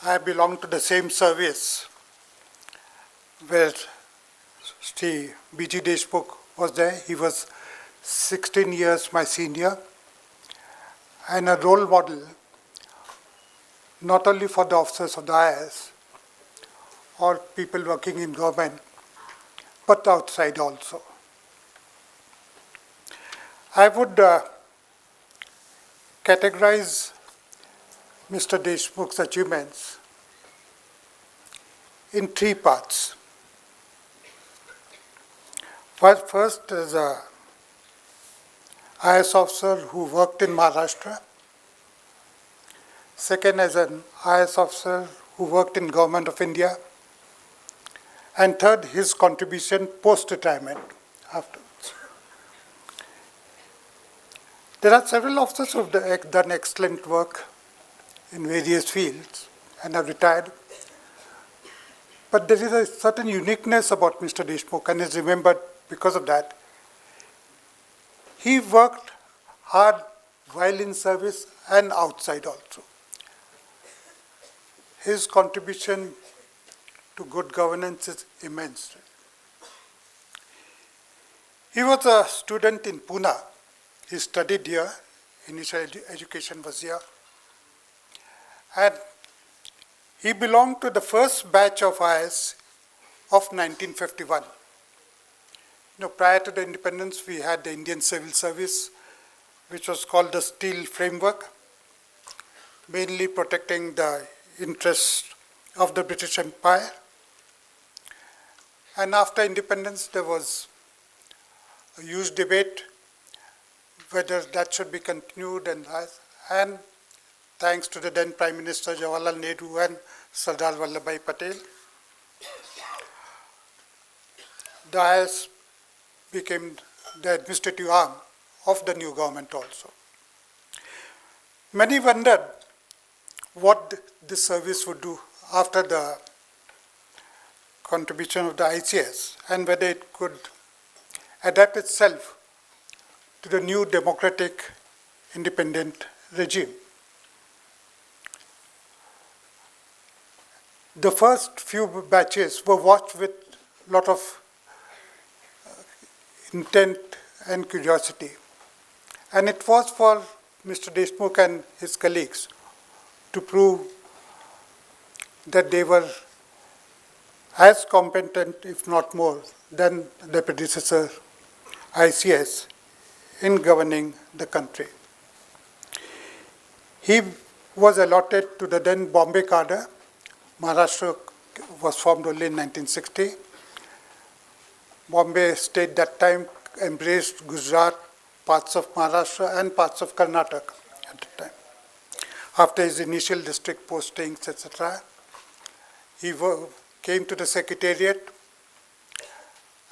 I belong to the same service where Sri B.G. Deshmukh was there. He was 16 years my senior and a role model not only for the officers of the IAS or people working in government, but outside also. I would categorize Mr. Deshmukh's achievements in three parts. First, as an IAS officer who worked in Maharashtra. Second, as an IAS officer who worked in Government of India. And third, his contribution post-retirement afterwards. There are several officers who have done excellent work in various fields and have retired. But there is a certain uniqueness about Mr. Deshmukh and is remembered because of that. He worked hard while in service and outside also. His contribution to good governance is immense. He was a student in Pune. He studied here. Initial education was here. And he belonged to the first batch of IAS of 1951. Prior to the independence, we had the Indian Civil Service, which was called the Steel Framework, mainly protecting the interests of the British Empire. And after independence, there was a huge debate whether that should be continued, and thanks to the then Prime Minister Jawaharlal Nehru and Sardar Vallabhbhai Patel, the IAS became the administrative arm of the new government also. Many wondered what this service would do after the contribution of the ICS and whether it could adapt itself to the new democratic independent regime. The first few batches were watched with a lot of intent and curiosity. And it was for Mr. Deshmukh and his colleagues to prove that they were as competent, if not more, than the predecessor ICS in governing the country. He was allotted to the then Bombay cadre. Maharashtra was formed only in 1960. Bombay state that time embraced Gujarat, parts of Maharashtra and parts of Karnataka at the time. After his initial district postings, etc., he came to the secretariat,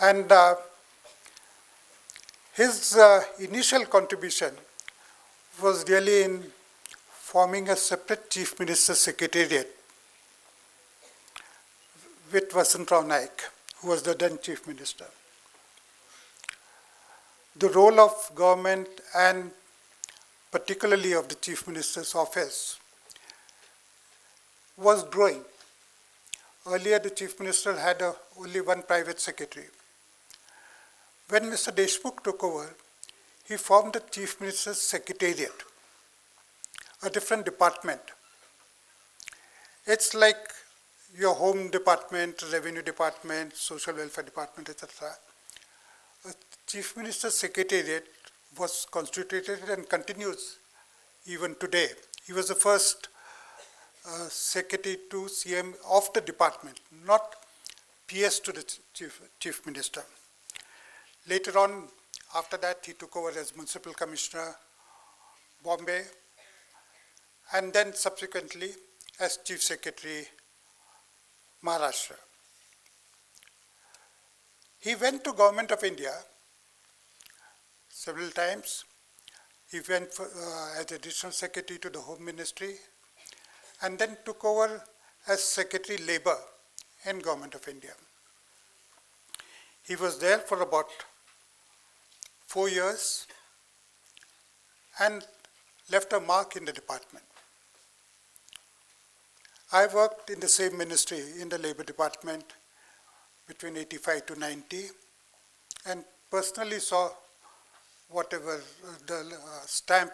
and his initial contribution was really in forming a separate Chief Minister's Secretariat with Vasantrao Naik, who was the then Chief Minister. The role of government and particularly of the Chief Minister's office was growing. Earlier, the Chief Minister had only one private secretary. When Mr. Deshmukh took over, he formed the Chief Minister's Secretariat, a different department. It's like your home department, revenue department, social welfare department, etc. A Chief Minister's Secretariat was constituted and continues even today. He was the first Secretary to CM of the department, not PS to the Chief Minister. Later on, after that, he took over as Municipal Commissioner, Bombay, and then subsequently as Chief Secretary, Maharashtra. He went to Government of India several times. He went as Additional Secretary to the Home Ministry and then took over as Secretary Labour in Government of India. He was there for about 4 years and left a mark in the department. I worked in the same ministry in the Labor Department between 85 to 90 and personally saw whatever the stamp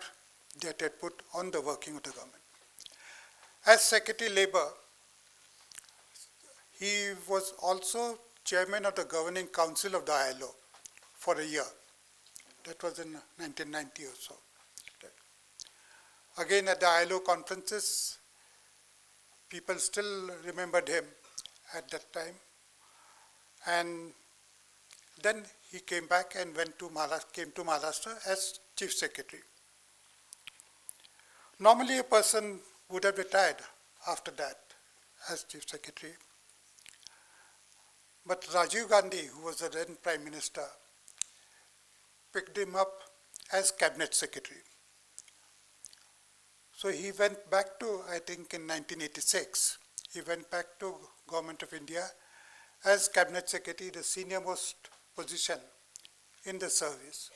that had put on the working of the government. As Secretary Labor, he was also chairman of the Governing Council of the ILO for a year. That was in 1990 or so. Again, at the ILO conferences, people still remembered him at that time. And then he came back and came to Maharashtra as Chief Secretary. Normally, a person would have retired after that as Chief Secretary. But Rajiv Gandhi, who was the then Prime Minister, picked him up as Cabinet Secretary. So he went back to, I think in 1986, he went back to Government of India as Cabinet Secretary, the senior most position in the service.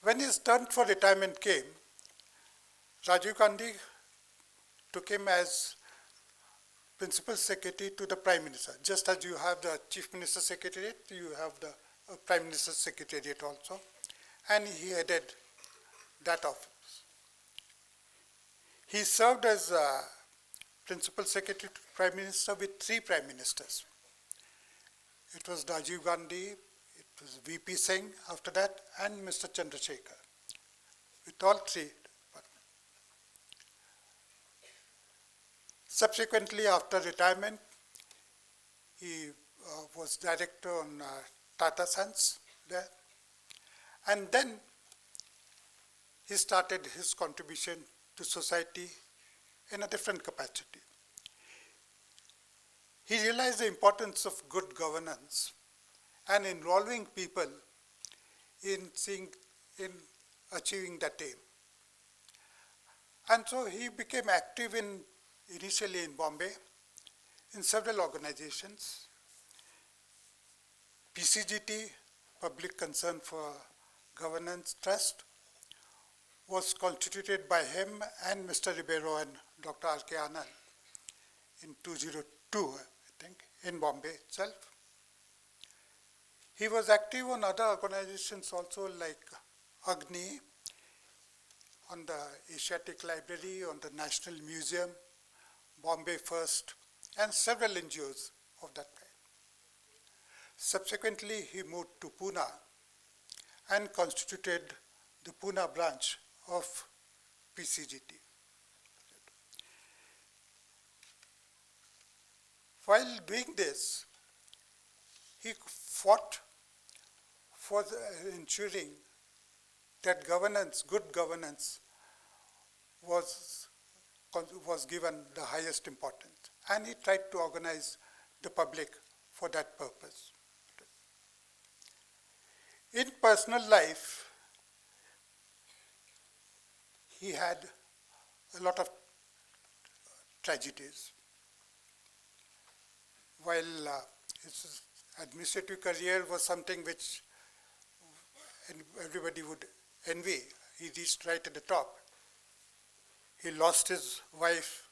When his turn for retirement came, Rajiv Gandhi took him as Principal Secretary to the Prime Minister. Just as you have the Chief Minister's Secretariat, you have the Prime Minister's Secretariat also. And he headed that office. He served as Principal Secretary to the Prime Minister with 3 Prime Ministers. It was Rajiv Gandhi, it was VP Singh after that, and Mr. Chandrasekhar, with all 3. Subsequently, after retirement, he was director on Tata Sons there. And then he started his contribution to society in a different capacity. He realized the importance of good governance and involving people in achieving that aim. And so he became active initially in Bombay, in several organizations. PCGT, Public Concern for Governance Trust, was constituted by him and Mr. Ribeiro and Dr. R.K. Anand in 2002, I think, in Bombay itself. He was active on other organizations also, like Agni, on the Asiatic Library, on the National Museum, Bombay First, and several NGOs of that kind. Subsequently, he moved to Pune and constituted the Pune branch of PCGT. While doing this, he fought for ensuring that governance, good governance, was given the highest importance. And he tried to organize the public for that purpose. In personal life, he had a lot of tragedies. While his administrative career was something which everybody would envy, he reached right at the top. He lost his wife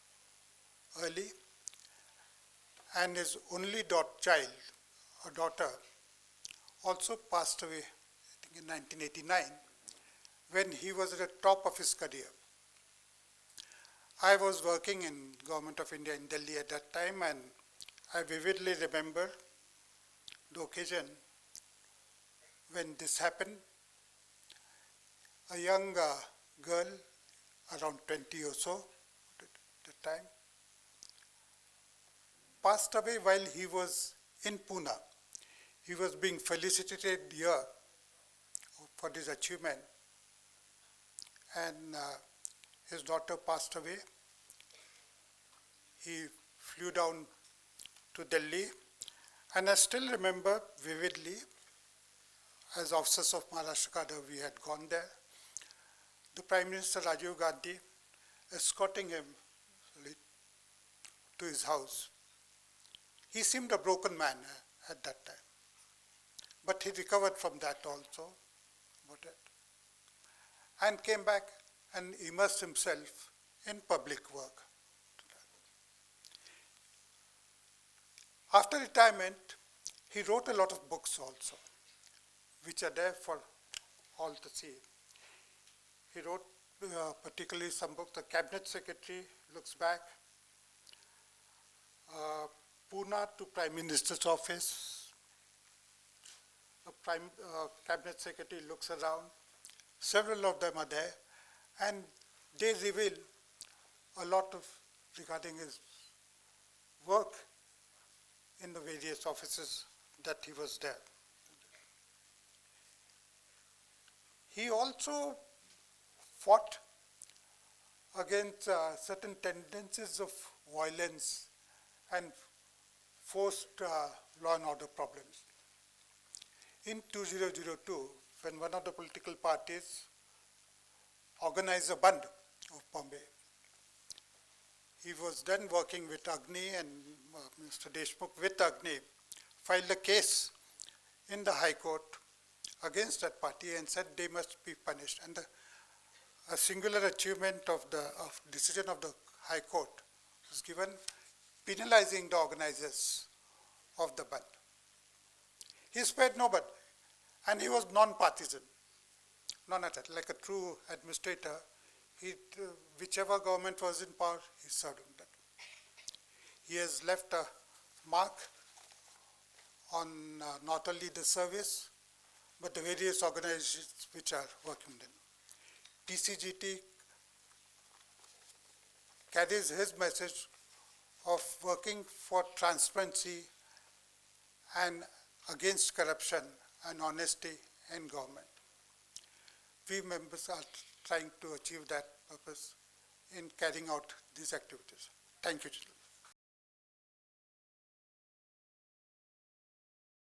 early, and his only daughter, also passed away, I think in 1989, when he was at the top of his career. I was working in Government of India in Delhi at that time, and I vividly remember the occasion when this happened. A young girl, around 20 or so at the time, passed away while he was in Pune. He was being felicitated here for this achievement, and his daughter passed away. He flew down to Delhi, and I still remember vividly, as officers of Maharashtra Cadre, we had gone there. The Prime Minister Rajiv Gandhi escorting him to his house. He seemed a broken man at that time, but he recovered from that also, and came back and immersed himself in public work. After retirement, he wrote a lot of books also, which are there for all to see. He wrote particularly some books, The Cabinet Secretary Looks Back, Pune to Prime Minister's Office, Cabinet Secretary Looks Around. Several of them are there, and they reveal a lot of regarding his work in the various offices that he was there. He also fought against certain tendencies of violence and forced law and order problems. In 2002, when one of the political parties organized a Bandh of Bombay, he was then working with Agni, and Mr. Deshmukh with Agni filed a case in the High Court against that party and said they must be punished. And a singular achievement of the decision of the High Court was given, penalizing the organizers of the Bandh. He spared nobody, and he was non-partisan, like a true administrator. Whichever government was in power, he served on that. He has left a mark on not only the service, but the various organizations which are working in. TCGT carries his message of working for transparency and against corruption and honesty in government. We members are trying to achieve that purpose in carrying out these activities. Thank you, gentlemen.